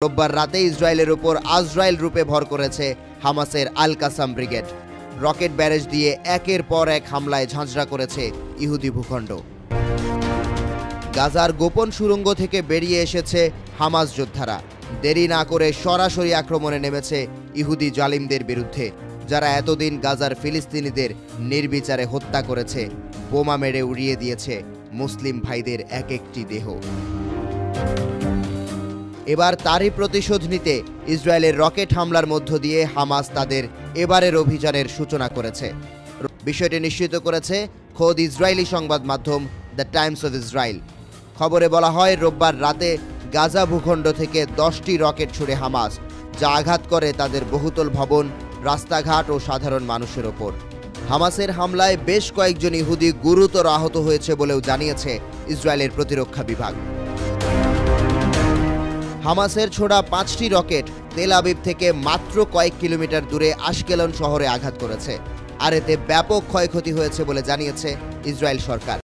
রোববার রাতে ইসরায়েলের উপর আজরাইল রূপে ভর করেছে হামাসের আল কাসাম ব্রিগেড। রকেট ব্যারেজ দিয়ে একের পর এক হামলায় ঝাঁঝরা করেছে ইহুদি ভূখণ্ড। গাজার গোপন সুড়ঙ্গ থেকে বেরিয়ে এসেছে হামাস যোদ্ধারা। দেরি না করে সরাসরি আক্রমণে নেমেছে ইহুদি জালিমদের বিরুদ্ধে, যারা এতদিন গাজার ফিলিস্তিনিদের নির্বিচারে হত্যা করেছে, বোমা মেরে উড়িয়ে দিয়েছে মুসলিম ভাইদের এক একটি দেহ। এবার তারই প্রতিশোধ নিতে ইসরায়েলের রকেট হামলার মধ্য দিয়ে হামাস তাদের এবারের অভিযানের সূচনা করেছে। বিষয়টি নিশ্চিত করেছে খোদ ইসরায়েলি সংবাদ মাধ্যম দ্য টাইমস অফ ইসরায়েল। খবরে বলা হয়, রোববার রাতে গাজা ভূখণ্ড থেকে 10টি রকেট ছুড়ে হামাস, যা আঘাত করে তাদের বহুতল ভবন, রাস্তাঘাট ও সাধারণ মানুষের ওপর। হামাসের হামলায় বেশ কয়েকজন ইহুদি গুরুতর আহত হয়েছে বলেও জানিয়েছে ইসরায়েলের প্রতিরক্ষা বিভাগ। হামাসের ছোড়া 5টি রকেট তেল আবিব থেকে মাত্র কয়েক কিলোমিটার দূরে আশকেলন শহরে আঘাত করেছে, আর এতে ব্যাপক ক্ষয়ক্ষতি হয়েছে বলে জানিয়েছে ইসরায়েল সরকার।